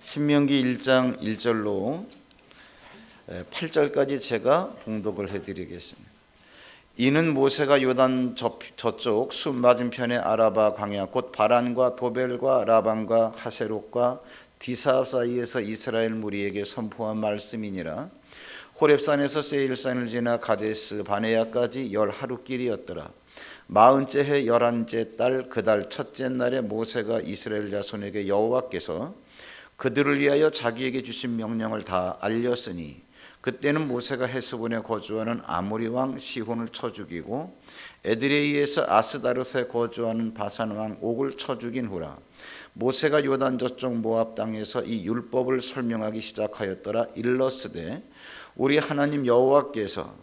신명기 1장 1절로 8절까지 제가 봉독을 해드리겠습니다. 이는 모세가 요단 저쪽 숲 맞은편의 아라바 광야 곧 바란과 도벨과 라반과 하세롯과 디사압 사이에서 이스라엘 무리에게 선포한 말씀이니라. 호렙산에서 세일산을 지나 가데스 바네아까지 10하루길이었더라. 40째 해 11째 달 그 달 첫째 날에 모세가 이스라엘 자손에게 여호와께서 그들을 위하여 자기에게 주신 명령을 다 알렸으니 그때는 모세가 헤스본에 거주하는 아모리 왕 시혼을 쳐 죽이고 에드레이에서 아스다롯에 거주하는 바산 왕 옥을 쳐 죽인 후라. 모세가 요단 저쪽 모압 땅에서 이 율법을 설명하기 시작하였더라. 일러스되 우리 하나님 여호와께서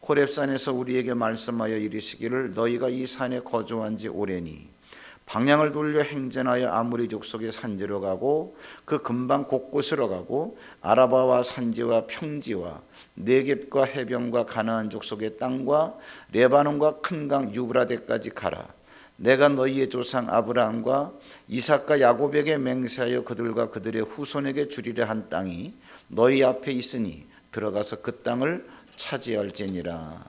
호렙산에서 우리에게 말씀하여 이르시기를 너희가 이 산에 거주한 지 오래니 방향을 돌려 행전하여 아모리 족속의 산지로 가고 그 근방 곳곳으로 가고 아라바와 산지와 평지와 네겝과 해변과 가나안 족속의 땅과 레바논과 큰 강 유브라데까지 가라. 내가 너희의 조상 아브라함과 이삭과 야곱에게 맹세하여 그들과 그들의 후손에게 주리라 한 땅이 너희 앞에 있으니 들어가서 그 땅을 차지할지니라.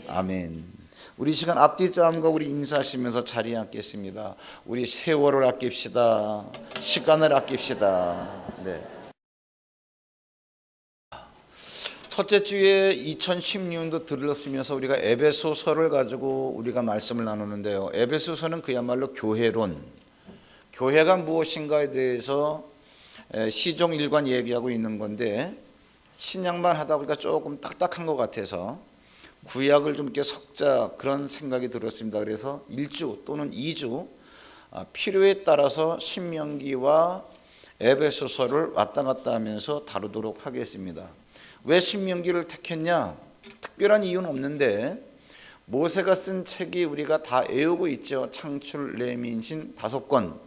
아멘. 우리 시간 앞뒤 싸움과 우리 인사하시면서 자리에 앉겠습니다. 우리 세월을 아낍시다. 시간을 아낍시다. 네. 첫째 주에 2016년도 들었으면서 우리가 에베소서를 가지고 우리가 말씀을 나누는데요. 에베소서는 그야말로 교회론, 교회가 무엇인가에 대해서 시종일관 얘기하고 있는 건데 신약만 하다 보니까 조금 딱딱한 것 같아서 구약을 좀 이렇게 섞자 그런 생각이 들었습니다. 그래서 1주 또는 2주 필요에 따라서 신명기와 에베소서를 왔다 갔다 하면서 다루도록 하겠습니다. 왜 신명기를 택했냐? 특별한 이유는 없는데 모세가 쓴 책이 우리가 다 외우고 있죠. 창출, 레민신 5권,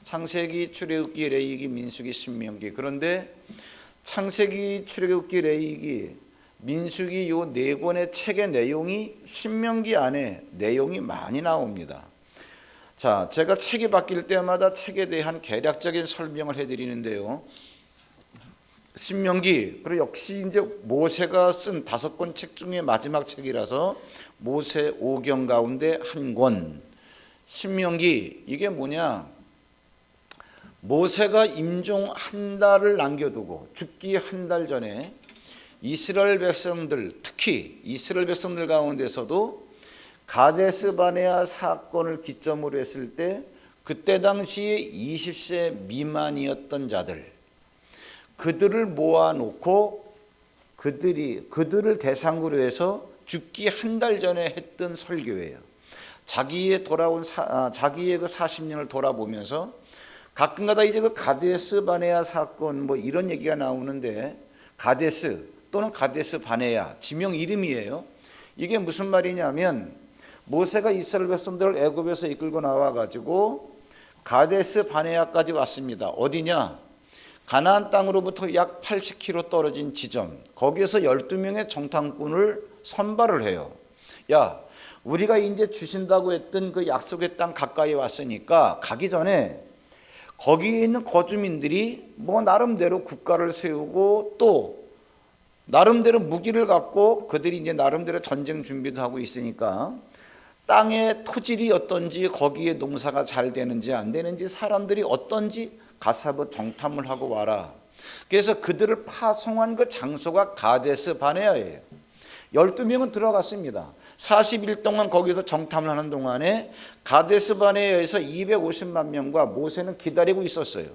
창세기, 출애굽기, 레위기, 민수기, 신명기. 그런데 창세기, 출애굽기, 레위기, 민수기 요 4권의 책의 내용이 신명기 안에 내용이 많이 나옵니다. 자, 제가 책이 바뀔 때마다 책에 대한 개략적인 설명을 해드리는데요. 신명기, 그리고 역시 이제 모세가 쓴 5권 책 중에 마지막 책이라서 모세 5경 가운데 한 권. 신명기, 이게 뭐냐? 모세가 임종 한 달을 남겨두고 죽기 한 달 전에 이스라엘 백성들, 특히 이스라엘 백성들 가운데서도 가데스 바네아 사건을 기점으로 했을 때 그때 당시에 20세 미만이었던 자들, 그들을 모아놓고 그들을 대상으로 해서 죽기 한 달 전에 했던 설교예요. 자기의 그 40년을 돌아보면서 가끔가다 이제 그 가데스 바네아 사건 뭐 이런 얘기가 나오는데 가데스 또는 가데스 바네아 지명 이름이에요. 이게 무슨 말이냐면 모세가 이스라엘 백성들을 애굽에서 이끌고 나와가지고 가데스 바네아까지 왔습니다. 어디냐? 가나안 땅으로부터 약 80km 떨어진 지점. 거기에서 12명의 정탐꾼을 선발을 해요. 야, 우리가 이제 주신다고 했던 그 약속의 땅 가까이 왔으니까 가기 전에 거기에 있는 거주민들이 뭐 나름대로 국가를 세우고 또 나름대로 무기를 갖고 그들이 이제 나름대로 전쟁 준비도 하고 있으니까 땅의 토질이 어떤지 거기에 농사가 잘 되는지 안 되는지 사람들이 어떤지 가서 한번 정탐을 하고 와라. 그래서 그들을 파송한 그 장소가 가데스 바네아예요. 12명은 들어갔습니다. 40일 동안 거기서 정탐을 하는 동안에 가데스 바네아에서 250만 명과 모세는 기다리고 있었어요.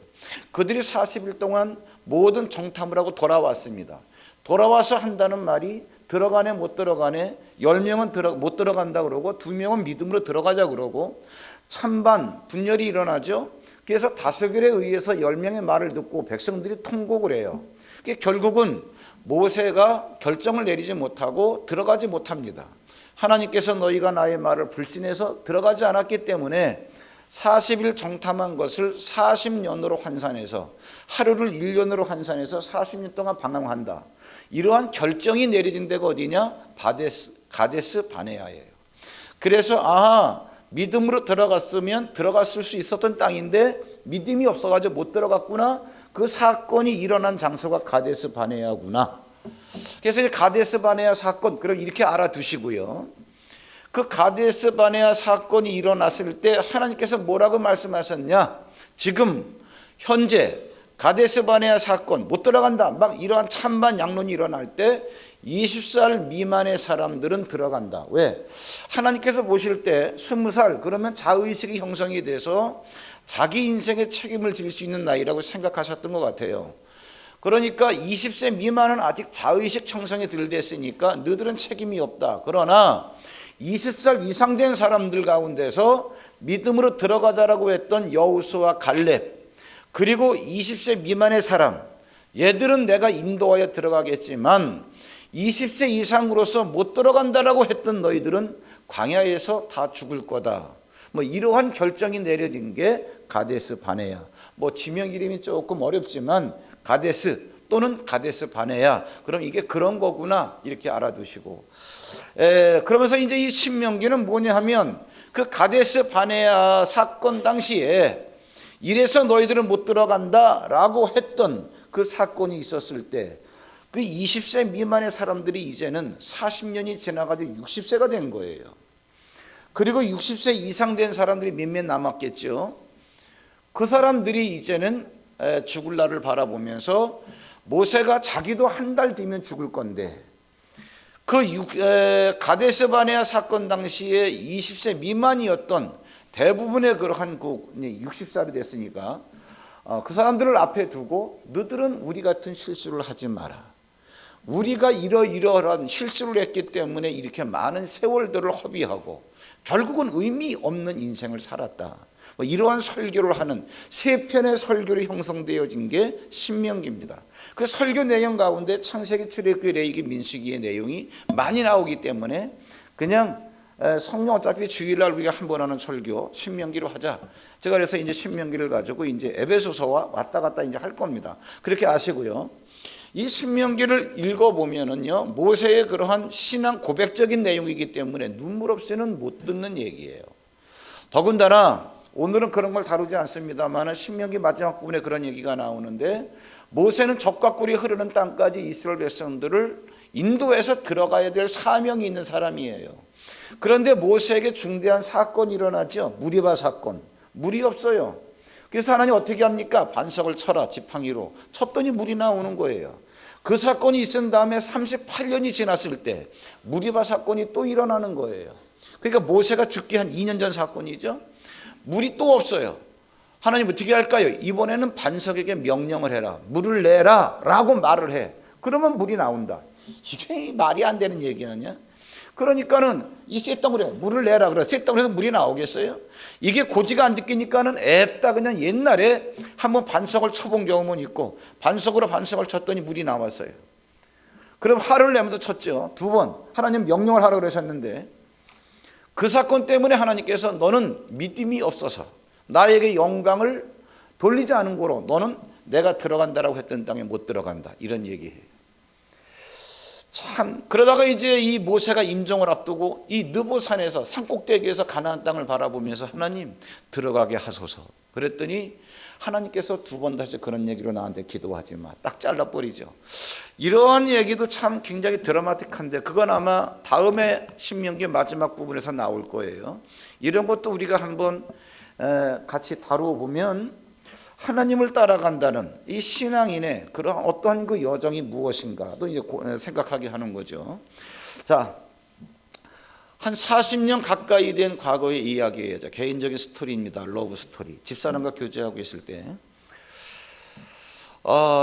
그들이 40일 동안 모든 정탐을 하고 돌아왔습니다. 돌아와서 한다는 말이 들어가네 못 들어가네, 10명은 못 들어간다 그러고 2명은 믿음으로 들어가자 그러고 찬반 분열이 일어나죠. 그래서 다스결에 의해서 10명의 말을 듣고 백성들이 통곡을 해요. 결국은 모세가 결정을 내리지 못하고 들어가지 못합니다. 하나님께서 너희가 나의 말을 불신해서 들어가지 않았기 때문에 40일 정탐한 것을 40년으로 환산해서 하루를 1년으로 환산해서 40년 동안 방황한다. 이러한 결정이 내려진 데가 어디냐? 가데스 바네아예요. 그래서 믿음으로 들어갔으면 들어갔을 수 있었던 땅인데 믿음이 없어가지고 못 들어갔구나. 그 사건이 일어난 장소가 가데스 바네아구나. 그래서 이 가데스 바네아 사건, 그럼 이렇게 알아두시고요. 그 가데스 바네아 사건이 일어났을 때 하나님께서 뭐라고 말씀하셨냐? 지금 현재 가데스 바네아 사건 못 들어간다, 막 이러한 찬반 양론이 일어날 때 20살 미만의 사람들은 들어간다. 왜? 하나님께서 보실 때 20살 그러면 자의식이 형성이 돼서 자기 인생의 책임을 질 수 있는 나이라고 생각하셨던 것 같아요. 그러니까 20세 미만은 아직 자의식 형성이 덜 됐으니까 너희들은 책임이 없다. 그러나 20살 이상 된 사람들 가운데서 믿음으로 들어가자라고 했던 여호수아와 갈렙, 그리고 20세 미만의 사람, 얘들은 내가 인도하여 들어가겠지만 20세 이상으로서 못 들어간다라고 했던 너희들은 광야에서 다 죽을 거다. 뭐 이러한 결정이 내려진 게 가데스 바네아. 뭐 지명 이름이 조금 어렵지만 가데스 또는 가데스 바네아. 그럼 이게 그런 거구나 이렇게 알아두시고. 그러면서 이제 이 신명기는 뭐냐 하면 그 가데스 바네아 사건 당시에 이래서 너희들은 못 들어간다라고 했던 그 사건이 있었을 때 그 20세 미만의 사람들이 이제는 40년이 지나가지고 60세가 된 거예요. 그리고 60세 이상 된 사람들이 몇몇 남았겠죠. 그 사람들이 이제는 죽을 날을 바라보면서 모세가 자기도 한 달 뒤면 죽을 건데 그 가데스 바네아 사건 당시에 20세 미만이었던 대부분의 그러한 60살이 됐으니까 그 사람들을 앞에 두고 너들은 우리 같은 실수를 하지 마라. 우리가 이러이러한 실수를 했기 때문에 이렇게 많은 세월들을 허비하고 결국은 의미 없는 인생을 살았다. 뭐 이러한 설교를 하는 세 편의 설교로 형성되어진 게 신명기입니다. 그 설교 내용 가운데 창세기, 출애굽기, 레위기, 민수기의 내용이 많이 나오기 때문에 그냥 성령 어차피 주일날 우리가 한 번 하는 설교 신명기로 하자. 제가 그래서 이제 신명기를 가지고 이제 에베소서와 왔다 갔다 이제 할 겁니다. 그렇게 아시고요. 이 신명기를 읽어보면은요, 모세의 그러한 신앙 고백적인 내용이기 때문에 눈물 없이는 못 듣는 얘기예요. 더군다나 오늘은 그런 걸 다루지 않습니다만 신명기 마지막 부분에 그런 얘기가 나오는데 모세는 적과 꿀이 흐르는 땅까지 이스라엘 백성들을 인도해서 들어가야 될 사명이 있는 사람이에요. 그런데 모세에게 중대한 사건이 일어나죠. 무리바 사건. 물이 없어요. 그래서 하나님 어떻게 합니까? 반석을 쳐라, 지팡이로. 쳤더니 물이 나오는 거예요. 그 사건이 있은 다음에 38년이 지났을 때 무리바 사건이 또 일어나는 거예요. 그러니까 모세가 죽기 한 2년 전 사건이죠. 물이 또 없어요. 하나님 어떻게 할까요? 이번에는 반석에게 명령을 해라. 물을 내라 라고 말을 해. 그러면 물이 나온다. 이게 말이 안 되는 얘기 아니야? 그러니까는 이 쇳덩어리에 물을 내라 그래. 쇳덩어리에서 물이 나오겠어요? 이게 고지가 안 듣기니까는 애따 그냥 옛날에 한번 반석을 쳐본 경험은 있고 반석으로 반석을 쳤더니 물이 나왔어요. 그럼 화를 내면서 쳤죠. 2번 하나님 명령을 하라고 그러셨는데 그 사건 때문에 하나님께서 너는 믿음이 없어서 나에게 영광을 돌리지 않은 거로 너는 내가 들어간다라고 했던 땅에 못 들어간다. 이런 얘기해요. 참 그러다가 이제 이 모세가 임종을 앞두고 이 느보산에서 산꼭대기에서 가나안 땅을 바라보면서 하나님 들어가게 하소서. 그랬더니 하나님께서 2번 다시 그런 얘기로 나한테 기도하지 마. 딱 잘라버리죠. 이러한 얘기도 참 굉장히 드라마틱한데 그건 아마 다음에 신명기 마지막 부분에서 나올 거예요. 이런 것도 우리가 한번 같이 다루어 보면 하나님을 따라간다는 이 신앙인의 그런 어떠한 그 여정이 무엇인가도 이제 생각하게 하는 거죠. 자, 한 40년 가까이 된 과거의 이야기예요. 개인적인 스토리입니다. 러브 스토리. 집사람과 교제하고 있을 때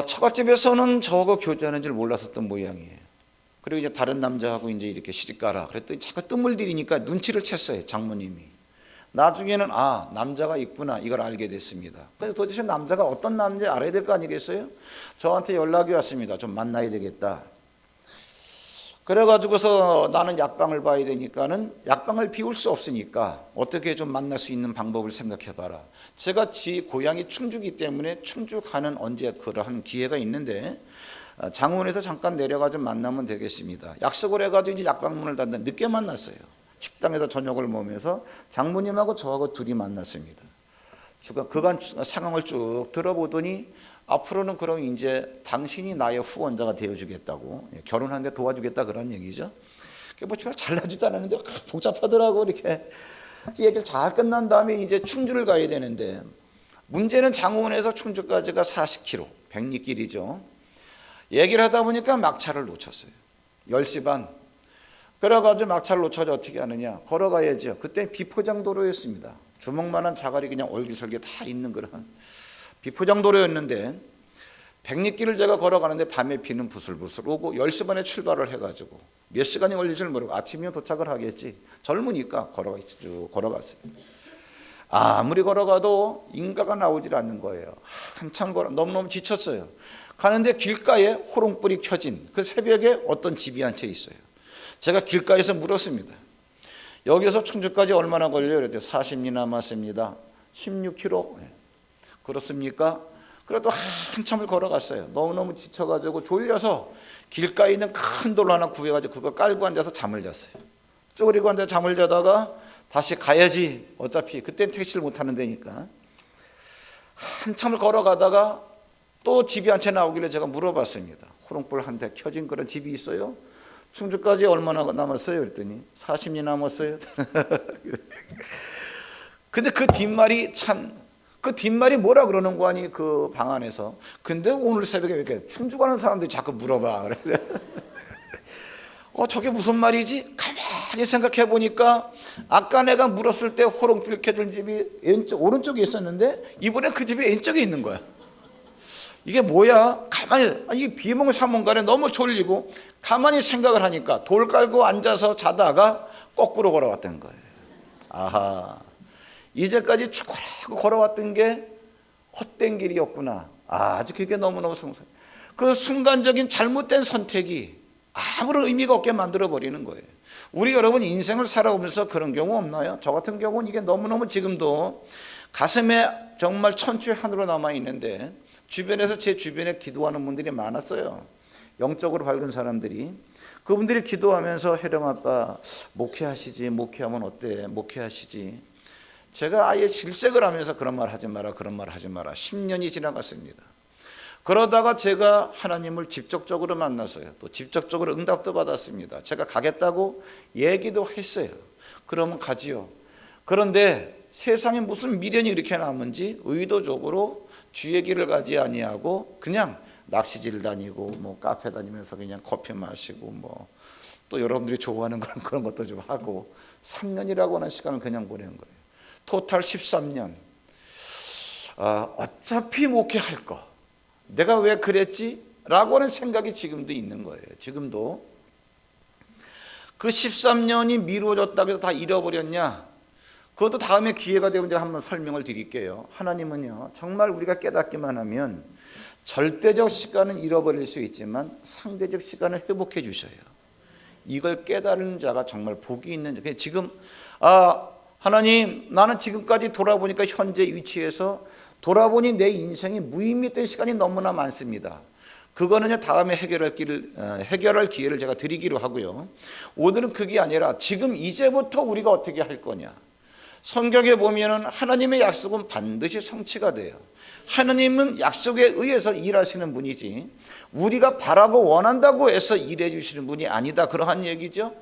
처갓집에서는 저하고 교제하는 줄 몰랐었던 모양이에요. 그리고 이제 다른 남자하고 이제 이렇게 시집가라 그랬더니 자꾸 뜸을 들이니까 눈치를 챘어요. 장모님이. 나중에는 남자가 있구나 이걸 알게 됐습니다. 그래서 도대체 남자가 어떤 남자인지 알아야 될 거 아니겠어요? 저한테 연락이 왔습니다. 좀 만나야 되겠다. 그래가지고서 나는 약방을 봐야 되니까는 약방을 비울 수 없으니까 어떻게 좀 만날 수 있는 방법을 생각해봐라. 제가 고향이 충주기 때문에 충주 가는 언제 그러한 기회가 있는데 장원에서 잠깐 내려가 좀 만나면 되겠습니다. 약속을 해가지고 이제 약방문을 닫는데 늦게 만났어요. 식당에서 저녁을 먹으면서 장모님하고 저하고 둘이 만났습니다. 그간 상황을 쭉 들어보더니 앞으로는 그럼 이제 당신이 나의 후원자가 되어주겠다고, 결혼하는데 도와주겠다 그런 얘기죠. 뭐 잘나지도 않았는데 복잡하더라고. 이렇게 얘기를 잘 끝난 다음에 이제 충주를 가야 되는데, 문제는 장원에서 충주까지가 40km, 100리길이죠. 얘기를 하다 보니까 막차를 놓쳤어요. 10시 반. 그래가지고 막차를 놓쳐서 어떻게 하느냐, 걸어가야죠. 그때 비포장도로였습니다. 주먹만한 자갈이 그냥 얼기설기 다 있는 그런 비포장도로였는데, 100리길을 제가 걸어가는데 밤에 비는 부슬부슬 오고 10시 반에 출발을 해가지고 몇 시간이 걸릴 줄 모르고 아침이면 도착을 하겠지, 젊으니까 쭉 걸어갔어요. 아무리 걸어가도 인가가 나오질 않는 거예요. 한참 너무너무 지쳤어요. 가는데 길가에 호롱불이 켜진 그 새벽에 어떤 집이 한 채 있어요. 제가 길가에서 물었습니다. 여기서 충주까지 얼마나 걸려요? 그랬더니 40리 남았습니다. 16km. 그렇습니까? 그래도 한참을 걸어갔어요. 너무너무 지쳐가지고 졸려서 길가에 있는 큰 돌 하나 구해가지고 그거 깔고 앉아서 잠을 잤어요. 쪼그리고 앉아서 잠을 자다가 다시 가야지, 어차피 그땐 택시를 못 타는 데니까. 한참을 걸어가다가 또 집이 한 채 나오길래 제가 물어봤습니다. 호롱불 한 대 켜진 그런 집이 있어요? 충주까지 얼마나 남았어요? 그랬더니 40리 남았어요. 근데 그 뒷말이 그 뒷말이 뭐라 그러는 거 아니, 그 방 안에서. 근데 오늘 새벽에 왜 이렇게 충주 가는 사람들이 자꾸 물어봐. 그래. 저게 무슨 말이지? 가만히 생각해 보니까 아까 내가 물었을 때 호롱불 켜진 집이 오른쪽에 있었는데 이번엔 그 집이 왼쪽에 있는 거야. 이게 뭐야? 이 비몽사몽간에 너무 졸리고 가만히 생각을 하니까 돌 깔고 앉아서 자다가 거꾸로 걸어왔던 거예요. 아하, 이제까지 축구하고 걸어왔던 게 헛된 길이었구나. 아직 그게 너무너무 성상. 그 순간적인 잘못된 선택이 아무런 의미가 없게 만들어버리는 거예요. 우리 여러분 인생을 살아오면서 그런 경우 없나요? 저 같은 경우는 이게 너무너무 지금도 가슴에 정말 천추의 한으로 남아있는데, 주변에서 제 주변에 기도하는 분들이 많았어요. 영적으로 밝은 사람들이. 그분들이 기도하면서 혜령 아빠 목회하시지, 목회하면 어때, 목회하시지. 제가 아예 질색을 하면서 그런 말 하지 마라, 그런 말 하지 마라. 10년이 지나갔습니다. 그러다가 제가 하나님을 직접적으로 만났어요. 또 직접적으로 응답도 받았습니다. 제가 가겠다고 얘기도 했어요. 그러면 가지요. 그런데 세상에 무슨 미련이 이렇게 남은지 의도적으로 주의 길을 가지 아니하고 그냥 낚시질 다니고 뭐 카페 다니면서 그냥 커피 마시고 뭐 또 여러분들이 좋아하는 그런 것도 좀 하고 3년이라고 하는 시간을 그냥 보낸 거예요. 토탈 13년. 어차피 목회할 거 내가 왜 그랬지? 라고 하는 생각이 지금도 있는 거예요. 지금도. 그 13년이 미루어졌다고 해서 다 잃어버렸냐? 그것도 다음에 기회가 되면 제가 한번 설명을 드릴게요. 하나님은요, 정말 우리가 깨닫기만 하면 절대적 시간은 잃어버릴 수 있지만 상대적 시간을 회복해 주셔요. 이걸 깨달은 자가 정말 복이 있는 자. 지금 하나님, 나는 지금까지 돌아보니까 현재 위치에서 돌아보니 내 인생이 무의미했던 시간이 너무나 많습니다. 그거는요, 다음에 해결할 기회를 제가 드리기로 하고요. 오늘은 그게 아니라 지금 이제부터 우리가 어떻게 할 거냐. 성경에 보면은 하나님의 약속은 반드시 성취가 돼요. 하나님은 약속에 의해서 일하시는 분이지 우리가 바라고 원한다고 해서 일해 주시는 분이 아니다, 그러한 얘기죠.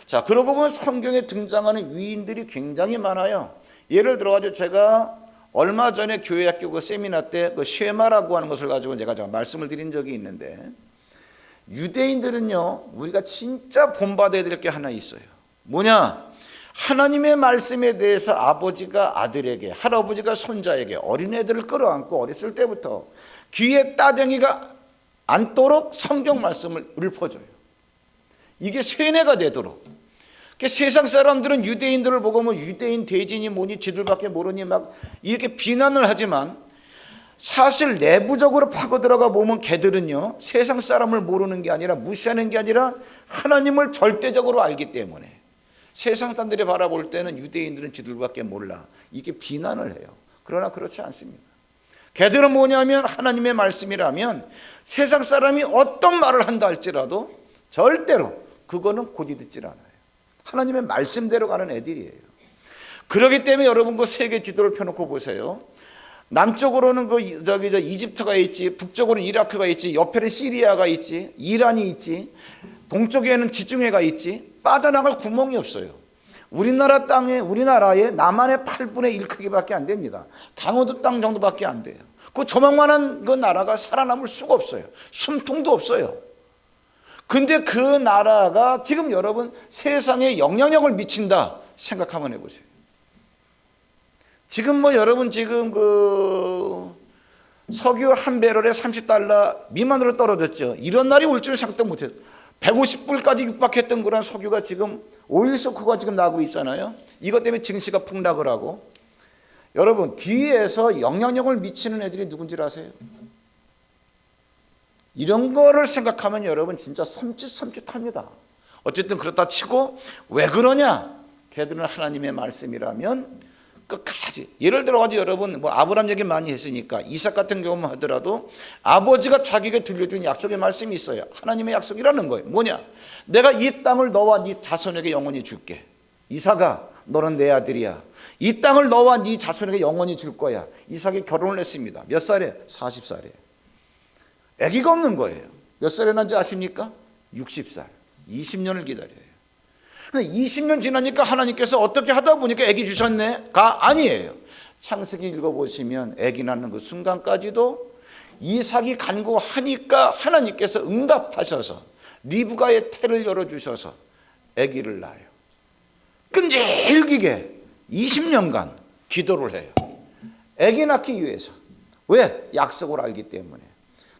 자, 그러고 보면 성경에 등장하는 위인들이 굉장히 많아요. 예를 들어가지고 제가 얼마 전에 교회학교 그 세미나 때 그 쉐마라고 하는 것을 가지고 제가 말씀을 드린 적이 있는데, 유대인들은요, 우리가 진짜 본받아야 될 게 하나 있어요. 뭐냐? 하나님의 말씀에 대해서 아버지가 아들에게, 할아버지가 손자에게 어린애들을 끌어안고 어렸을 때부터 귀에 따댕이가 앉도록 성경 말씀을 읊어줘요. 이게 세뇌가 되도록. 세상 사람들은 유대인들을 보고 뭐 유대인 대진이 뭐니 지들밖에 모르니 막 이렇게 비난을 하지만, 사실 내부적으로 파고 들어가 보면 걔들은요, 세상 사람을 모르는 게 아니라 무시하는 게 아니라 하나님을 절대적으로 알기 때문에 세상 사람들이 바라볼 때는 유대인들은 지들밖에 몰라, 이게 비난을 해요. 그러나 그렇지 않습니다. 걔들은 뭐냐면 하나님의 말씀이라면 세상 사람이 어떤 말을 한다 할지라도 절대로 그거는 고지 듣질 않아요. 하나님의 말씀대로 가는 애들이에요. 그렇기 때문에 여러분 그 세계 지도를 펴놓고 보세요. 남쪽으로는 저 이집트가 있지, 북쪽으로는 이라크가 있지, 옆에는 시리아가 있지, 이란이 있지, 동쪽에는 지중해가 있지. 빠져나갈 구멍이 없어요. 우리나라의 남한의 8분의 1 크기밖에 안 됩니다. 강원도 땅 정도밖에 안 돼요. 그 조만한 그 나라가 살아남을 수가 없어요. 숨통도 없어요. 근데 그 나라가 지금 여러분 세상에 영향력을 미친다 생각하면 해보세요. 지금 여러분 지금 그 석유 한 배럴에 $30 미만으로 떨어졌죠. 이런 날이 올 줄 상상 못했어요. 150불까지 육박했던 그런 석유가 지금 오일 쇼크가 지금 나고 있잖아요. 이것 때문에 증시가 폭락을 하고. 여러분 뒤에서 영향력을 미치는 애들이 누군지 아세요? 이런 거를 생각하면 여러분 진짜 섬찟합니다. 어쨌든 그렇다 치고 왜 그러냐? 걔들은 하나님의 말씀이라면 끝까지. 예를 들어가지고 여러분 아브라함 얘기 많이 했으니까 이삭 같은 경우만 하더라도 아버지가 자기에게 들려준 약속의 말씀이 있어요. 하나님의 약속이라는 거예요. 뭐냐? 내가 이 땅을 너와 네 자손에게 영원히 줄게. 이삭아 너는 내 아들이야. 이 땅을 너와 네 자손에게 영원히 줄 거야. 이삭이 결혼을 했습니다. 몇 살에? 40살에. 아기가 없는 거예요. 몇 살에 난지 아십니까? 60살. 20년을 기다려요. 20년 지나니까 하나님께서 어떻게 하다 보니까 아기 주셨네?가 아니에요. 창세기 읽어보시면 아기 낳는 그 순간까지도 이삭이 간구하니까 하나님께서 응답하셔서 리브가의 태를 열어주셔서 아기를 낳아요. 끈질기게 20년간 기도를 해요. 아기 낳기 위해서. 왜? 약속을 알기 때문에.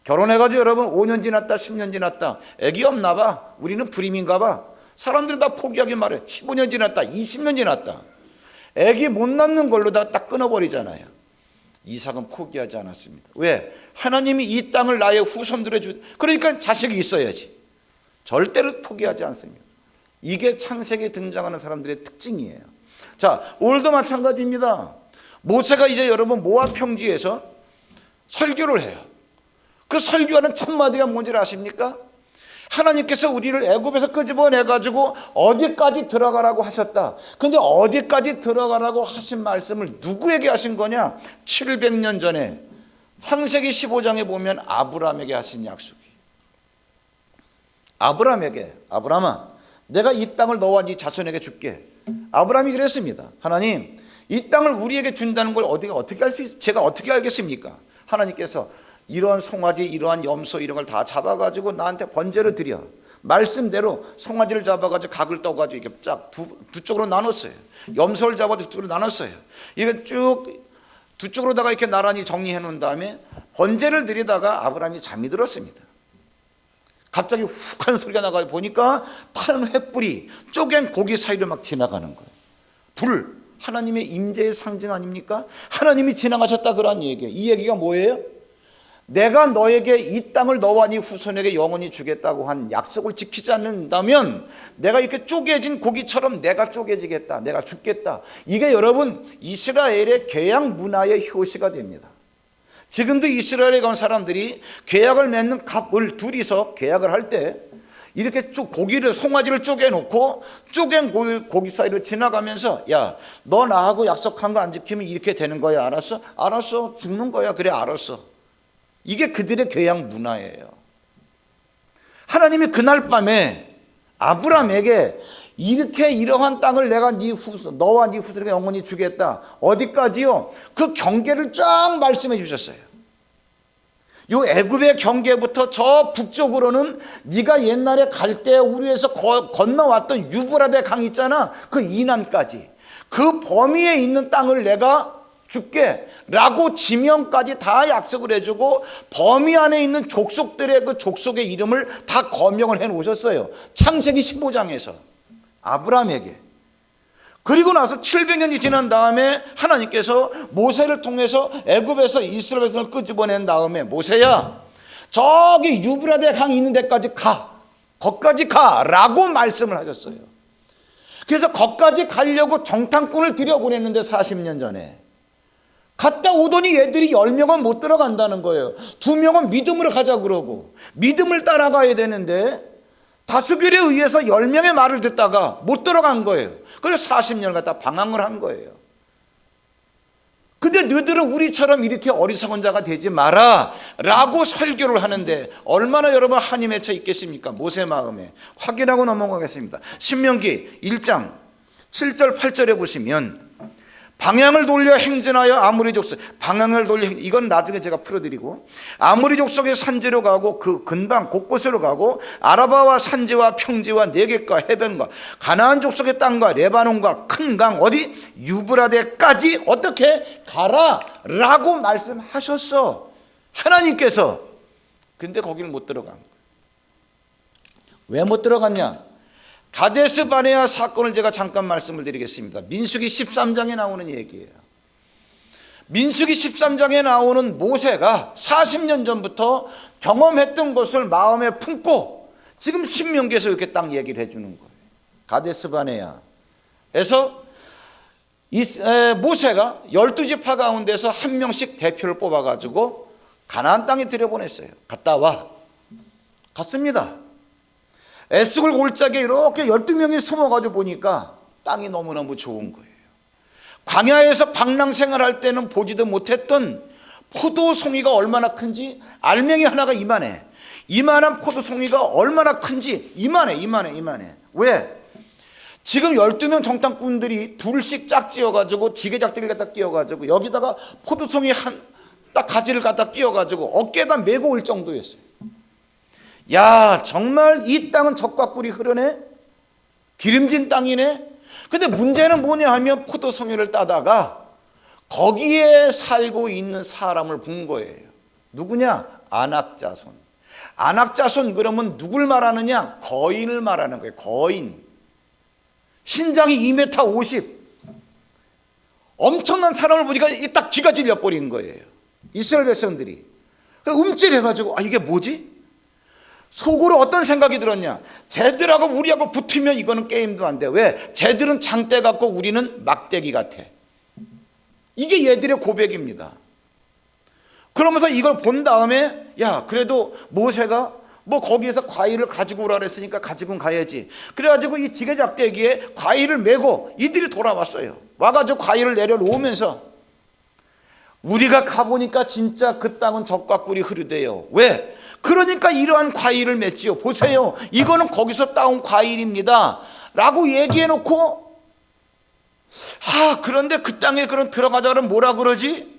결혼해가지고 여러분 5년 지났다 10년 지났다 아기 없나 봐. 우리는 불임인가 봐. 사람들은 다 포기하게 말해. 15년 지났다 20년 지났다. 아기 못 낳는 걸로 다 딱 끊어버리잖아요. 이삭은 포기하지 않았습니다. 왜? 하나님이 이 땅을 나의 후손들에 그러니까 자식이 있어야지. 절대로 포기하지 않습니다. 이게 창세기에 등장하는 사람들의 특징이에요. 자, 오늘도 마찬가지입니다. 모세가 이제 여러분 모압 평지에서 설교를 해요. 그 설교하는 첫 마디가 뭔지 아십니까? 하나님께서 우리를 애굽에서 끄집어내가지고 어디까지 들어가라고 하셨다. 근데 어디까지 들어가라고 하신 말씀을 누구에게 하신 거냐? 700년 전에 창세기 15장에 보면 아브라함에게 하신 약속이. 아브라함에게, 아브라함아 내가 이 땅을 너와 네 자손에게 줄게. 아브라함이 그랬습니다. 하나님 이 땅을 우리에게 준다는 걸 어떻게 할 수 있, 제가 어떻게 알겠습니까? 하나님께서 이러한 송아지, 이러한 염소 이런 걸 다 잡아가지고 나한테 번제로 드려. 말씀대로 송아지를 잡아가지고 각을 떠가지고 이렇게 쫙 두 쪽으로 나눴어요. 염소를 잡아 두 쪽으로 나눴어요. 이거 쭉 두 쪽으로다가 이렇게 나란히 정리해 놓은 다음에 번제를 드리다가 아브라함이 잠이 들었습니다. 갑자기 훅 하는 소리가 나가 보니까 타는 횃불이 쪼갠 고기 사이를 막 지나가는 거예요. 불, 하나님의 임재의 상징 아닙니까? 하나님이 지나가셨다 그런 얘기예요. 이 얘기가 뭐예요? 내가 너에게 이 땅을 너와 네 후손에게 영원히 주겠다고 한 약속을 지키지 않는다면 내가 이렇게 쪼개진 고기처럼 내가 쪼개지겠다. 내가 죽겠다. 이게 여러분 이스라엘의 계약 문화의 효시가 됩니다. 지금도 이스라엘에 간 사람들이 계약을 맺는 갑을 둘이서 계약을 할 때 이렇게 고기를 송아지를 쪼개놓고 쪼갠 고기 사이로 지나가면서 야, 너 나하고 약속한 거 안 지키면 이렇게 되는 거야. 알았어? 알았어. 죽는 거야. 그래 알았어. 이게 그들의 계약 문화예요. 하나님이 그날 밤에 아브라함에게 이렇게 이러한 땅을 내가 너와 네 후손에게 영원히 주겠다. 어디까지요? 그 경계를 쫙 말씀해 주셨어요. 요 애굽의 경계부터 저 북쪽으로는 네가 옛날에 갈대 우르에서 건너왔던 유브라데 강 있잖아. 그 이남까지 그 범위에 있는 땅을 내가 줄게 라고 지명까지 다 약속을 해주고 범위 안에 있는 족속들의 그 족속의 이름을 다 거명을 해놓으셨어요. 창세기 15장에서 아브라함에게. 그리고 나서 700년이 지난 다음에 하나님께서 모세를 통해서 애굽에서 이스라엘 백성을 끄집어낸 다음에 모세야 저기 유브라데 강이 있는 데까지 가. 거기까지 가라고 말씀을 하셨어요. 그래서 거기까지 가려고 정탐꾼을 들여보냈는데 40년 전에 갔다 오더니 얘들이 10명은 못 들어간다는 거예요. 2명은 믿음으로 가자 그러고 믿음을 따라가야 되는데 다수결에 의해서 10명의 말을 듣다가 못 들어간 거예요. 그래서 40년 갖다 방황을 한 거예요. 근데 너희들은 우리처럼 이렇게 어리석은 자가 되지 마라 라고 설교를 하는데 얼마나 여러분 한이 맺혀 있겠습니까? 모세 마음에. 확인하고 넘어가겠습니다. 신명기 1장 7절 8절에 보시면 방향을 돌려 행진하여 아모리 족속, 방향을 돌려, 이건 나중에 제가 풀어드리고, 아모리 족속의 산지로 가고 그 근방 곳곳으로 가고 아라바와 산지와 평지와 네겝과 해변과 가나안 족속의 땅과 레바논과 큰 강 어디 유브라데까지 어떻게 가라 라고 말씀하셨어, 하나님께서. 근데 거기를 못 들어간 거예요. 왜 못 들어갔냐? 가데스 바네아 사건을 제가 잠깐 말씀을 드리겠습니다. 민수기 13장에 나오는 얘기예요. 민수기 13장에 나오는 모세가 40년 전부터 경험했던 것을 마음에 품고 지금 신명기에서 이렇게 딱 얘기를 해주는 거예요. 가데스 바네아에서 모세가 12지파 가운데서 한 명씩 대표를 뽑아가지고 가나안 땅에 들여보냈어요. 갔다 와. 갔습니다. 에스골 골짜기에 이렇게 12명이 숨어가지고 보니까 땅이 너무너무 좋은 거예요. 광야에서 방랑 생활할 때는 보지도 못했던 포도송이가 얼마나 큰지, 알맹이 하나가 이만해. 이만한 포도송이가 얼마나 큰지 이만해. 왜? 지금 12명 정탐꾼들이 둘씩 짝지어가지고 지게작대기를 갖다 끼워가지고 여기다가 포도송이 딱 가지를 갖다 끼워가지고 어깨에다 메고 올 정도였어요. 야, 정말 이 땅은 젖과 꿀이 흐르네? 기름진 땅이네? 근데 문제는 뭐냐 하면 포도송이를 따다가 거기에 살고 있는 사람을 본 거예요. 누구냐? 안악자손. 안악자손 그러면 누굴 말하느냐? 거인을 말하는 거예요. 거인. 신장이 2m 50. 엄청난 사람을 보니까 딱 기가 질려버린 거예요. 이스라엘 백성들이. 움찔해가지고 이게 뭐지? 속으로 어떤 생각이 들었냐? 쟤들하고 우리하고 붙으면 이거는 게임도 안 돼. 왜? 쟤들은 장대 같고 우리는 막대기 같아. 이게 얘들의 고백입니다. 그러면서 이걸 본 다음에 야, 그래도 모세가 뭐 거기에서 과일을 가지고 오라 그랬으니까 가지고 가야지. 그래가지고 이 지게작대기에 과일을 메고 이들이 돌아왔어요. 와가지고 과일을 내려놓으면서 우리가 가보니까 진짜 그 땅은 젖과 꿀이 흐르대요. 왜? 그러니까 이러한 과일을 맺지요. 보세요. 이거는 거기서 따온 과일입니다. 라고 얘기해놓고 그런데 그 땅에 그럼 들어가자 그러면 뭐라 그러지?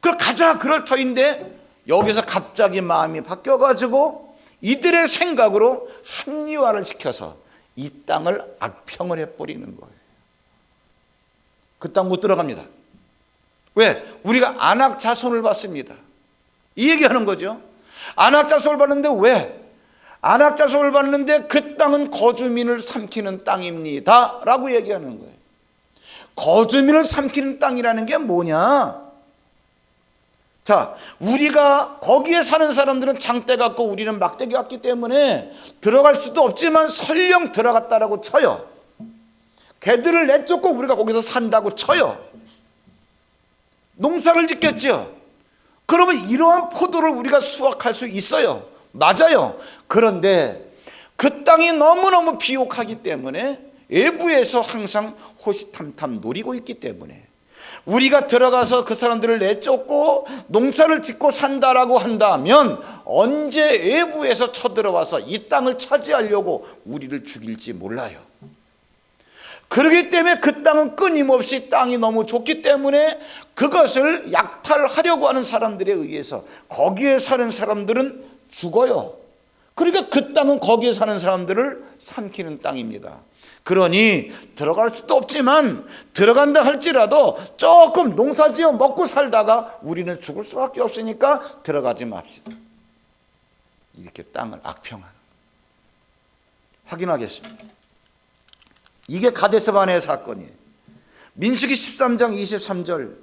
그럼 가자 그럴 터인데 여기서 갑자기 마음이 바뀌어가지고 이들의 생각으로 합리화를 시켜서 이 땅을 악평을 해버리는 거예요. 그 땅 못 들어갑니다. 왜? 우리가 안악 자손을 받습니다. 이 얘기하는 거죠. 안악 자손을 받는데 왜? 안악 자손을 받는데 그 땅은 거주민을 삼키는 땅입니다 라고 얘기하는 거예요. 거주민을 삼키는 땅이라는 게 뭐냐? 자, 우리가 거기에 사는 사람들은 장대 같고 우리는 막대기 같기 때문에 들어갈 수도 없지만 설령 들어갔다라고 쳐요. 개들을 내쫓고 우리가 거기서 산다고 쳐요. 농사를 짓겠죠. 그러면 이러한 포도를 우리가 수확할 수 있어요. 맞아요. 그런데 그 땅이 너무너무 비옥하기 때문에 외부에서 항상 호시탐탐 노리고 있기 때문에 우리가 들어가서 그 사람들을 내쫓고 농사를 짓고 산다라고 한다면 언제 외부에서 쳐들어와서 이 땅을 차지하려고 우리를 죽일지 몰라요. 그렇기 때문에 그 땅은 끊임없이 땅이 너무 좋기 때문에 그것을 약탈하려고 하는 사람들에 의해서 거기에 사는 사람들은 죽어요. 그러니까 그 땅은 거기에 사는 사람들을 삼키는 땅입니다. 그러니 들어갈 수도 없지만 들어간다 할지라도 조금 농사지어 먹고 살다가 우리는 죽을 수밖에 없으니까 들어가지 맙시다. 이렇게 땅을 악평하는. 확인하겠습니다. 이게 가데스 바네아 사건이에요. 민수기 13장 23절.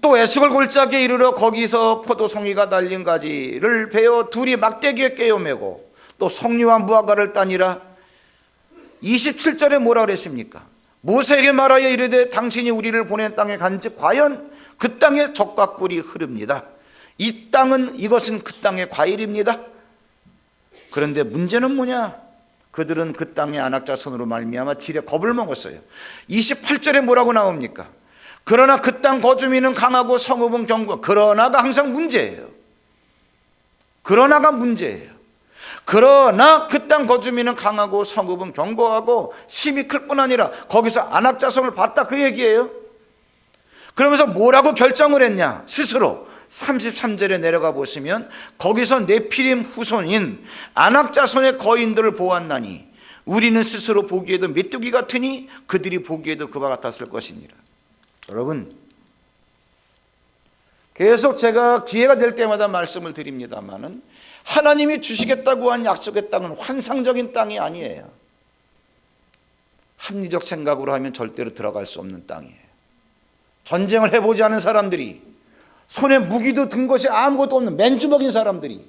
또 에스골 골짜기에 이르러 거기서 포도송이가 달린 가지를 베어 둘이 막대기에 깨어매고 또 송리와 무화과를 따니라. 27절에 뭐라 그랬습니까? 모세에게 말하여 이르되 당신이 우리를 보낸 땅에 간즉 과연 그 땅에 젖과 꿀이 흐릅니다. 이 땅은 이것은 그 땅의 과일입니다. 그런데 문제는 뭐냐? 그들은 그 땅의 안악자손으로 말미암아 지레 겁을 먹었어요. 28절에 뭐라고 나옵니까? 그러나 그 땅 거주민은 강하고 성읍은 견고. 그러나가 항상 문제예요. 그러나가 문제예요. 그러나 그 땅 거주민은 강하고 성읍은 견고하고 힘이 클 뿐 아니라 거기서 안악자손을 봤다, 그 얘기예요. 그러면서 뭐라고 결정을 했냐? 스스로 33절에 내려가 보시면 거기서 네피림 후손인 안악자손의 거인들을 보았나니 우리는 스스로 보기에도 메뚜기 같으니 그들이 보기에도 그와 같았을 것이니라. 여러분, 계속 제가 기회가 될 때마다 말씀을 드립니다마는 하나님이 주시겠다고 한 약속의 땅은 환상적인 땅이 아니에요. 합리적 생각으로 하면 절대로 들어갈 수 없는 땅이에요. 전쟁을 해보지 않은 사람들이, 손에 무기도 든 것이 아무것도 없는 맨주먹인 사람들이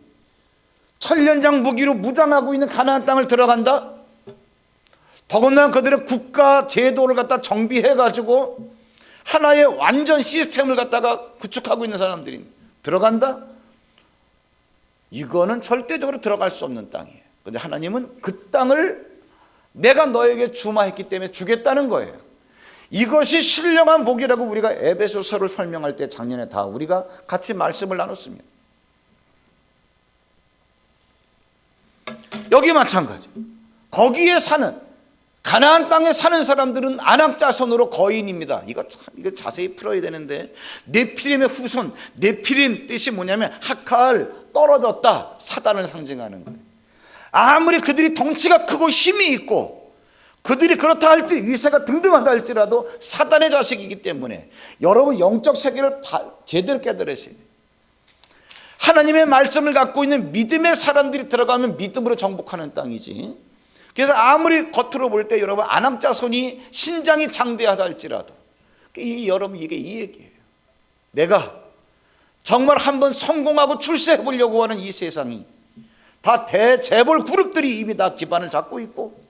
천년장 무기로 무장하고 있는 가나안 땅을 들어간다? 더군다나 그들의 국가 제도를 갖다 정비해가지고 하나의 완전 시스템을 갖다가 구축하고 있는 사람들이 들어간다? 이거는 절대적으로 들어갈 수 없는 땅이에요. 그런데 하나님은 그 땅을 내가 너에게 주마했기 때문에 주겠다는 거예요. 이것이 신령한 복이라고 우리가 에베소서를 설명할 때 작년에 다 우리가 같이 말씀을 나눴습니다. 여기 마찬가지. 거기에 사는, 가나안 땅에 사는 사람들은 안악자손으로 거인입니다. 이거 자세히 풀어야 되는데, 네피림의 후손, 네피림 뜻이 뭐냐면 하칼, 떨어졌다, 사단을 상징하는 거예요. 아무리 그들이 덩치가 크고 힘이 있고 그들이 그렇다 할지 위세가 등등하다 할지라도 사단의 자식이기 때문에 여러분 영적 세계를 제대로 깨달으셔야 돼요. 하나님의 말씀을 갖고 있는 믿음의 사람들이 들어가면 믿음으로 정복하는 땅이지. 그래서 아무리 겉으로 볼 때 여러분 안악자손이 신장이 장대하다 할지라도 여러분 이게 이 얘기예요. 내가 정말 한번 성공하고 출세해 보려고 하는 이 세상이 다 대재벌 그룹들이 이미 다 기반을 잡고 있고,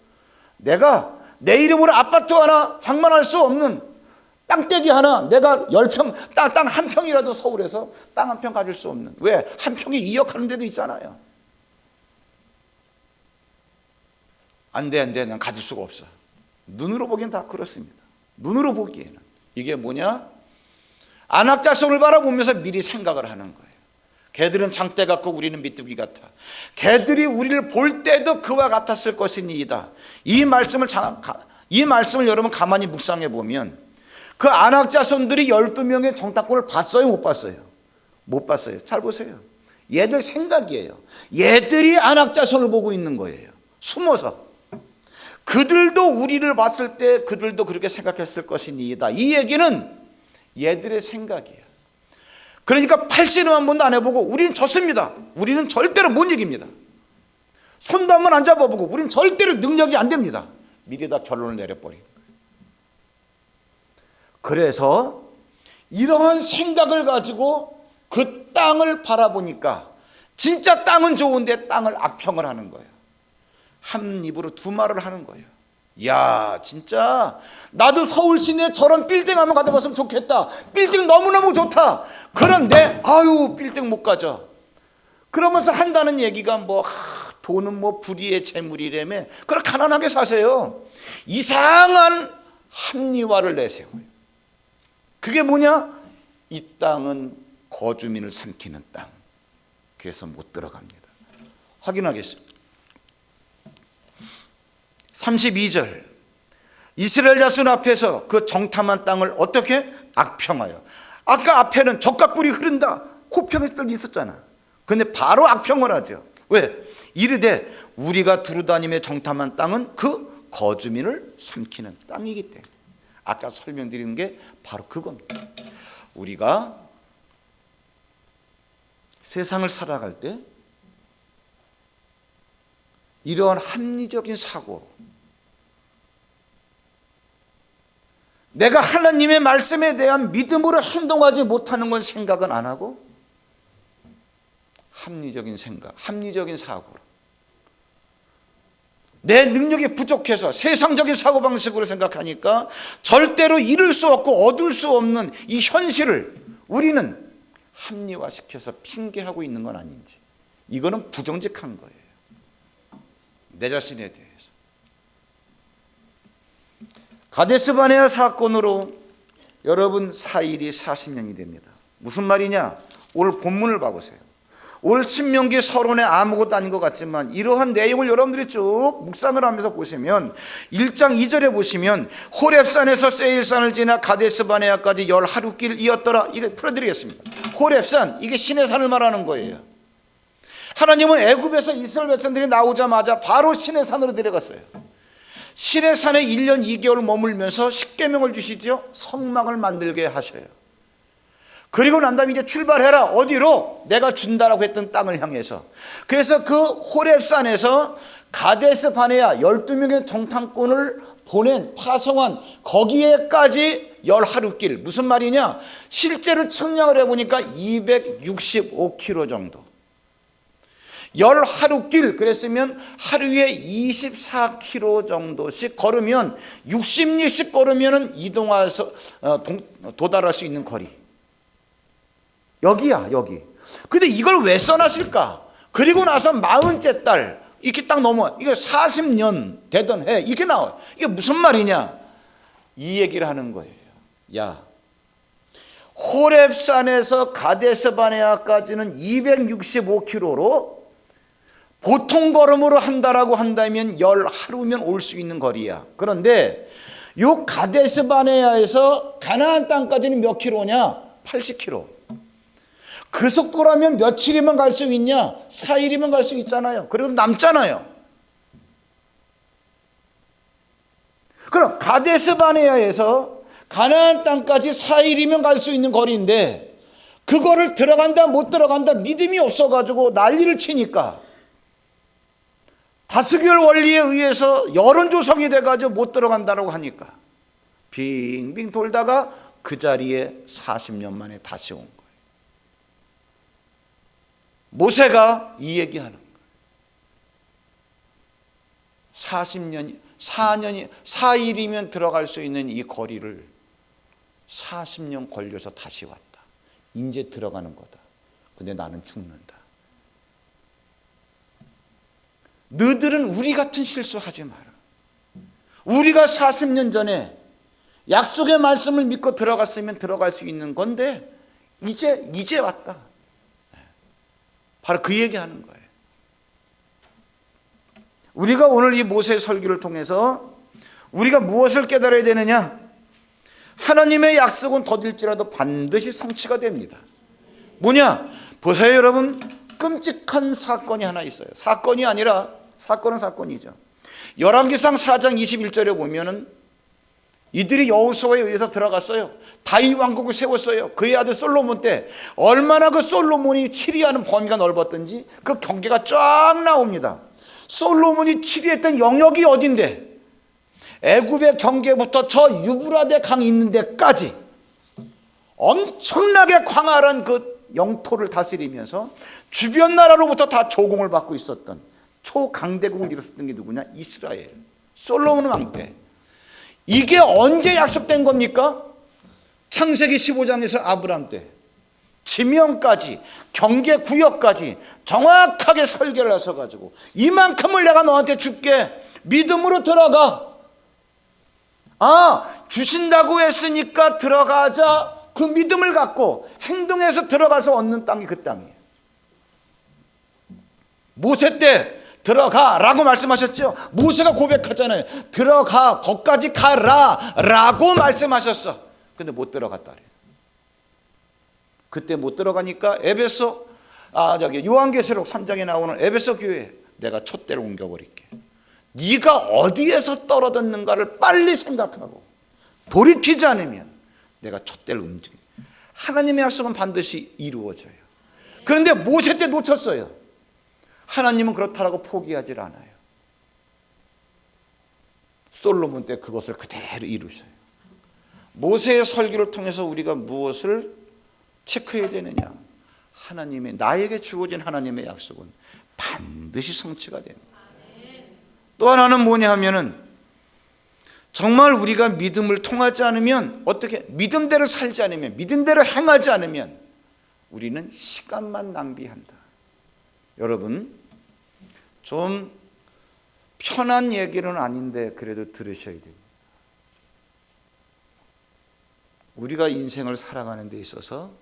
내가 내 이름으로 아파트 하나 장만할 수 없는 땅떼기 하나, 내가 10평, 땅 한 평이라도 서울에서 땅 한 평 가질 수 없는, 왜? 한 평에 2억 하는 데도 있잖아요. 안 돼, 난 가질 수가 없어. 눈으로 보기엔 다 그렇습니다. 눈으로 보기에는. 이게 뭐냐? 안악자손을 바라보면서 미리 생각을 하는 거예요. 개들은 장대 같고 우리는 메뚜기 같아. 개들이 우리를 볼 때도 그와 같았을 것이니이다. 이 말씀을 여러분 가만히 묵상해 보면 그 안악자손들이 12명의 정탐꾼을 봤어요, 못 봤어요? 못 봤어요. 잘 보세요. 얘들 생각이에요. 얘들이 안악자손을 보고 있는 거예요. 숨어서. 그들도 우리를 봤을 때 그들도 그렇게 생각했을 것이니이다. 이 얘기는 얘들의 생각이에요. 그러니까 팔씨름 한 번도 안 해보고 우리는 졌습니다. 우리는 절대로 못 이깁니다. 손도 한 번 안 잡아보고 우리는 절대로 능력이 안 됩니다. 미리 다 결론을 내려버린 거예요. 그래서 이러한 생각을 가지고 그 땅을 바라보니까 진짜 땅은 좋은데 땅을 악평을 하는 거예요. 한 입으로 두 말을 하는 거예요. 야, 진짜 나도 서울 시내 저런 빌딩 한번 가다 봤으면 좋겠다. 빌딩 너무너무 좋다. 그런데 아유, 빌딩 못 가죠. 그러면서 한다는 얘기가 뭐 돈은 뭐 불의의 재물이라며 그렇게 가난하게 사세요. 이상한 합리화를 내세워요. 그게 뭐냐? 이 땅은 거주민을 삼키는 땅. 그래서 못 들어갑니다. 확인하겠습니다. 32절, 이스라엘 자손 앞에서 그 정탐한 땅을 어떻게? 악평하여. 아까 앞에는 적과 꿀이 흐른다, 호평했을 때 있었잖아. 근데 바로 악평을 하죠. 왜? 이르되 우리가 두루다니며 정탐한 땅은 그 거주민을 삼키는 땅이기 때문에. 아까 설명드린 게 바로 그겁니다. 우리가 세상을 살아갈 때 이러한 합리적인 사고로 내가 하나님의 말씀에 대한 믿음으로 행동하지 못하는 건 생각은 안 하고 합리적인 생각, 합리적인 사고로 내 능력이 부족해서 세상적인 사고방식으로 생각하니까 절대로 이룰 수 없고 얻을 수 없는 이 현실을 우리는 합리화시켜서 핑계하고 있는 건 아닌지, 이거는 부정직한 거예요. 내 자신에 대해서. 가데스 바네아 사건으로 여러분 사일이 40년이 됩니다. 무슨 말이냐? 오늘 본문을 봐보세요. 올 신명기 서론에 아무것도 아닌 것 같지만 이러한 내용을 여러분들이 쭉 묵상을 하면서 보시면 1장 2절에 보시면 호렙산에서 세일산을 지나 가데스 바네아까지 10하루길이었더라. 이거 풀어드리겠습니다. 호렙산, 이게 신의 산을 말하는 거예요. 하나님은 애굽에서 이스라엘 백성들이 나오자마자 바로 신의 산으로 데려갔어요. 신의 산에 1년 2개월 머물면서 십계명을 주시죠. 성막을 만들게 하셔요. 그리고 난 다음에 이제 출발해라. 어디로? 내가 준다라고 했던 땅을 향해서. 그래서 그 호렙산에서 가데스 바네아 12명의 정탐꾼을 보낸, 파송한 거기에까지 10하루길. 무슨 말이냐? 실제로 측량을 해보니까 265km 정도. 10하루길, 그랬으면 하루에 24km 정도씩 걸으면 60리씩 걸으면 이동해서 도달할 수 있는 거리. 여기야, 여기. 근데 이걸 왜 써놨을까? 그리고 나서 40째 달 이렇게 딱 넘어. 이게 40년 되던 해 이렇게 나와요. 이게 무슨 말이냐? 이 얘기를 하는 거예요. 야, 호렙산에서 가데스 바네아까지는 265km로 보통 걸음으로 한다라고 한다면 10하루면 올 수 있는 거리야. 그런데 요 가데스 바네아에서 가나안 땅까지는 몇 킬로냐? 80km. 그 속도라면 며칠이면 갈 수 있냐? 4일이면 갈 수 있잖아요. 그리고 남잖아요. 그럼 가데스 바네아에서 가나안 땅까지 4일이면 갈 수 있는 거리인데 그거를 들어간다 못 들어간다 믿음이 없어가지고 난리를 치니까 다스결 원리에 의해서 여론 조성이 돼가지고 못 들어간다고 하니까 빙빙 돌다가 그 자리에 40년 만에 다시 온 거예요. 모세가 이 얘기하는 거예요. 40년이 4일이면 들어갈 수 있는 이 거리를 40년 걸려서 다시 왔다. 이제 들어가는 거다. 근데 나는 죽는다. 너희들은 우리 같은 실수하지 마라. 우리가 40년 전에 약속의 말씀을 믿고 들어갔으면 들어갈 수 있는 건데 이제 왔다. 바로 그 얘기하는 거예요. 우리가 오늘 이 모세의 설교를 통해서 우리가 무엇을 깨달아야 되느냐? 하나님의 약속은 더딜지라도 반드시 성취가 됩니다. 뭐냐? 보세요 여러분, 끔찍한 사건이 하나 있어요. 사건이 아니라 사건은 사건이죠. 열왕기상 4장 21절에 보면은 이들이 여호수아에 의해서 들어갔어요. 다윗 왕국을 세웠어요. 그의 아들 솔로몬 때 얼마나 그 솔로몬이 치리하는 범위가 넓었던지 그 경계가 쫙 나옵니다. 솔로몬이 치리했던 영역이 어딘데? 애굽의 경계부터 저 유브라데 강이 있는 데까지 엄청나게 광활한 그 영토를 다스리면서 주변 나라로부터 다 조공을 받고 있었던 초강대국을 이뤘었던 게 누구냐? 이스라엘. 솔로몬 왕 때. 이게 언제 약속된 겁니까? 창세기 15장에서 아브람 때 지명까지 경계 구역까지 정확하게 설계를 해서 가지고 이만큼을 내가 너한테 줄게. 믿음으로 들어가. 주신다고 했으니까 들어가자. 그 믿음을 갖고 행동해서 들어가서 얻는 땅이 그 땅이에요. 모세 때 들어가라고 말씀하셨죠. 모세가 고백하잖아요. 들어가, 거기까지 가라라고 말씀하셨어. 근데 못 들어갔다 그래요. 그때 못 들어가니까 요한계시록 3장에 나오는 에베소 교회 내가 촛대를 옮겨버릴게. 네가 어디에서 떨어졌는가를 빨리 생각하고 돌이키지 않으면 내가 촛대를 움직여. 하나님의 약속은 반드시 이루어져요. 그런데 모세 때 놓쳤어요. 하나님은 그렇다라고 포기하지 않아요. 솔로몬 때 그것을 그대로 이루셔요. 모세의 설교를 통해서 우리가 무엇을 체크해야 되느냐? 하나님의, 나에게 주어진 하나님의 약속은 반드시 성취가 됩니다. 또 하나는 뭐냐 하면은 정말 우리가 믿음을 통하지 않으면 어떻게 믿음대로 살지 않으면 믿음대로 행하지 않으면 우리는 시간만 낭비한다. 여러분 좀 편한 얘기는 아닌데 그래도 들으셔야 됩니다. 우리가 인생을 살아가는 데 있어서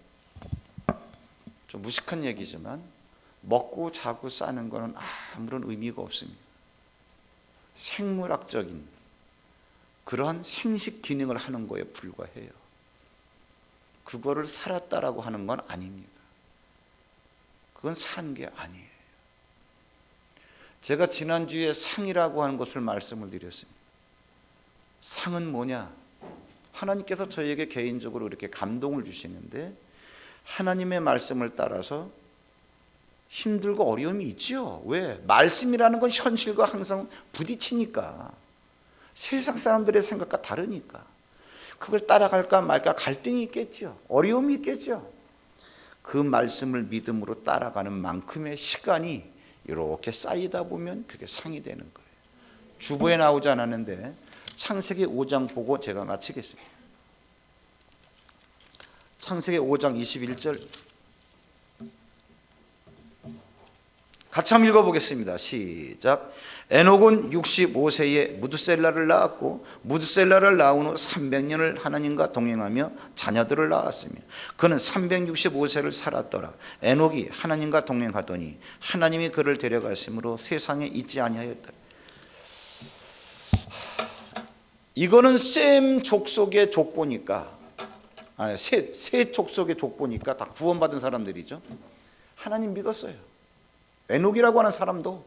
좀 무식한 얘기지만 먹고 자고 싸는 것은 아무런 의미가 없습니다. 생물학적인 그러한 생식 기능을 하는 거에 불과해요. 그거를 살았다라고 하는 건 아닙니다. 그건 산 게 아니에요. 제가 지난주에 상이라고 하는 것을 말씀을 드렸습니다. 상은 뭐냐? 하나님께서 저에게 개인적으로 이렇게 감동을 주시는데 하나님의 말씀을 따라서 힘들고 어려움이 있죠. 왜? 말씀이라는 건 현실과 항상 부딪히니까. 세상 사람들의 생각과 다르니까. 그걸 따라갈까 말까 갈등이 있겠죠. 어려움이 있겠죠. 그 말씀을 믿음으로 따라가는 만큼의 시간이 이렇게 쌓이다 보면 그게 상이 되는 거예요. 주보에 나오지 않았는데 창세기 5장 보고 제가 마치겠습니다. 창세기 5장 21절 같이 한번 읽어보겠습니다. 시작. 에녹은 65세에 무드셀라를 낳았고 무드셀라를 낳은 후 300년을 하나님과 동행하며 자녀들을 낳았으며 그는 365세를 살았더라. 에녹이 하나님과 동행하더니 하나님이 그를 데려가심으로 세상에 있지 아니하였다. 이거는 셈 족속의 족보니까 세 족속의 족보니까 다 구원받은 사람들이죠. 하나님 믿었어요. 에녹이라고 하는 사람도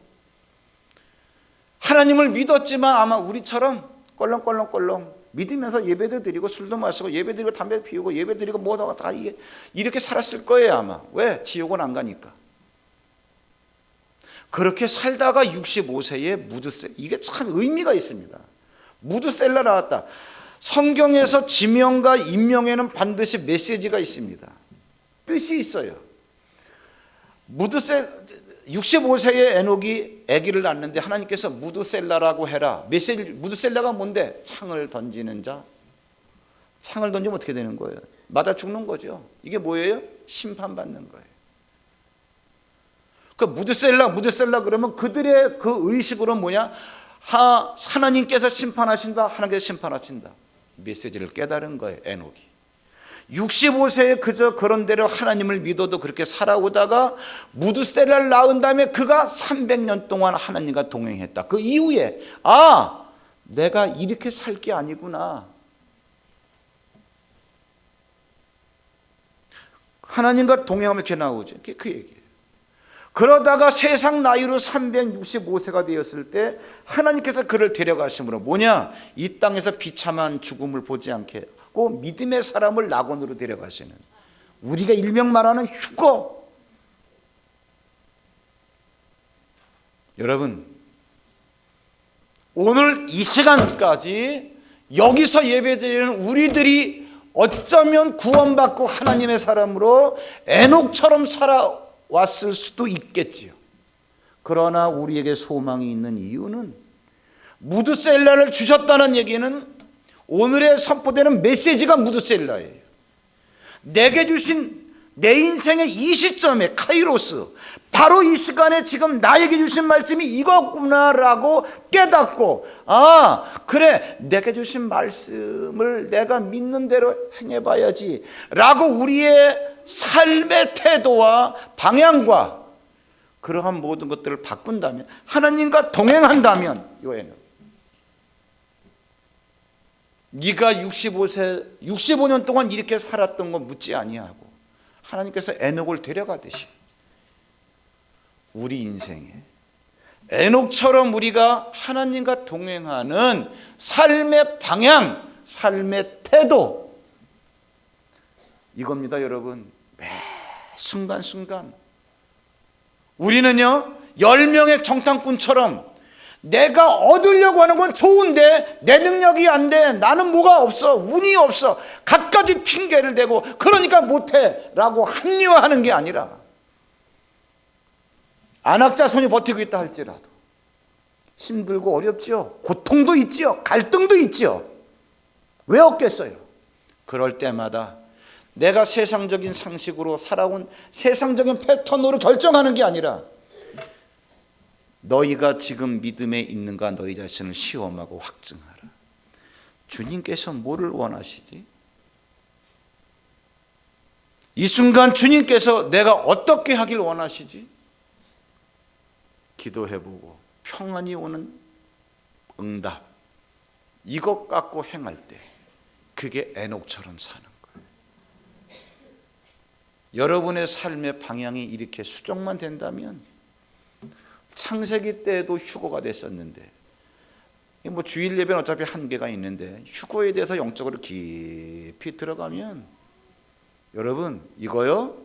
하나님을 믿었지만 아마 우리처럼 껄렁껄렁껄렁 믿으면서 예배도 드리고 술도 마시고 예배 드리고 담배 피우고 예배 드리고 뭐다가 다 이렇게 살았을 거예요 아마. 왜? 지옥은 안 가니까. 그렇게 살다가 65세에 무드셀라, 이게 참 의미가 있습니다. 무드셀라 나왔다. 성경에서 지명과 인명에는 반드시 메시지가 있습니다. 뜻이 있어요. 65세의 에녹이 아기를 낳는데 하나님께서 무드셀라라고 해라. 메시지, 무드셀라가 뭔데? 창을 던지는 자. 창을 던지면 어떻게 되는 거예요? 맞아 죽는 거죠. 이게 뭐예요? 심판받는 거예요. 그 무드셀라 그러면 그들의 그 의식으로 뭐냐? 하나님께서 심판하신다. 하나님께서 심판하신다. 메시지를 깨달은 거예요. 에녹이. 65세에 그저 그런 대로 하나님을 믿어도 그렇게 살아오다가 무드셀라를 낳은 다음에 그가 300년 동안 하나님과 동행했다. 그 이후에 내가 이렇게 살 게 아니구나. 하나님과 동행하면 이렇게 나오죠. 그 얘기예요. 그러다가 세상 나이로 365세가 되었을 때 하나님께서 그를 데려가심으로 뭐냐? 이 땅에서 비참한 죽음을 보지 않게 하고 믿음의 사람을 낙원으로 데려가시는, 우리가 일명 말하는 휴거. 여러분, 오늘 이 시간까지 여기서 예배드리는 우리들이 어쩌면 구원받고 하나님의 사람으로 에녹처럼 살아왔을 수도 있겠지요. 그러나 우리에게 소망이 있는 이유는 무드셀라를 주셨다는 얘기는 오늘의 선포되는 메시지가 무드셀라예요. 내게 주신 내 인생의 이 시점에 카이로스, 바로 이 시간에 지금 나에게 주신 말씀이 이거구나라고 깨닫고 그래 내게 주신 말씀을 내가 믿는 대로 행해봐야지 라고 우리의 삶의 태도와 방향과 그러한 모든 것들을 바꾼다면, 하나님과 동행한다면, 요에는 네가 65년 동안 이렇게 살았던 거 묻지 아니하고 하나님께서 에녹을 데려가듯이 우리 인생에 에녹처럼 우리가 하나님과 동행하는 삶의 방향, 삶의 태도, 이겁니다. 여러분, 매 순간순간 우리는요 10명의 정탐꾼처럼 내가 얻으려고 하는 건 좋은데 내 능력이 안 돼, 나는 뭐가 없어, 운이 없어, 갖가지 핑계를 대고 그러니까 못해 라고 합리화하는 게 아니라, 안악자손이 버티고 있다 할지라도 힘들고 어렵지요, 고통도 있지요, 갈등도 있지요. 왜 없겠어요? 그럴 때마다 내가 세상적인 상식으로 살아온 세상적인 패턴으로 결정하는 게 아니라 너희가 지금 믿음에 있는가 너희 자신을 시험하고 확증하라. 주님께서 뭐를 원하시지? 이 순간 주님께서 내가 어떻게 하길 원하시지? 기도해보고 평안이 오는 응답, 이것 갖고 행할 때 그게 에녹처럼 사는 거예요. 여러분의 삶의 방향이 이렇게 수정만 된다면, 창세기 때도 휴거가 됐었는데, 뭐 주일 예배는 어차피 한계가 있는데 휴거에 대해서 영적으로 깊이 들어가면, 여러분 이거요,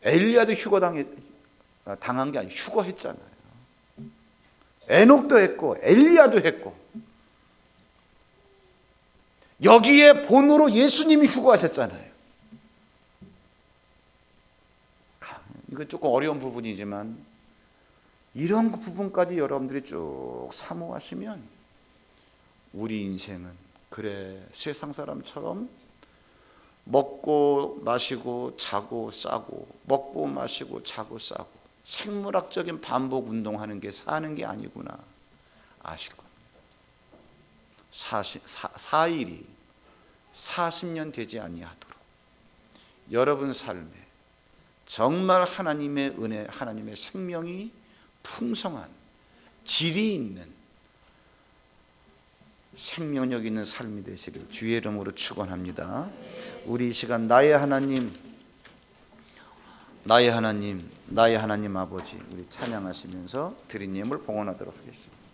엘리야도 당한 게 아니고 휴거했잖아요. 에녹도 했고 엘리야도 했고, 여기에 본으로 예수님이 휴거하셨잖아요. 이거 조금 어려운 부분이지만 이런 부분까지 여러분들이 쭉 사모하시면 우리 인생은 그래 세상 사람처럼 먹고 마시고 자고 싸고, 먹고 마시고 자고 싸고, 생물학적인 반복 운동하는 게 사는 게 아니구나 아실 겁니다. 사일이 40년 되지 아니하도록 여러분 삶에 정말 하나님의 은혜, 하나님의 생명이 풍성한, 질이 있는, 생명력 있는 삶이 되시길 주의 이름으로 축원합니다. 우리 이 시간 나의 하나님, 나의 하나님, 나의 하나님 아버지, 우리 찬양하시면서 드린 예물 봉헌하도록 하겠습니다.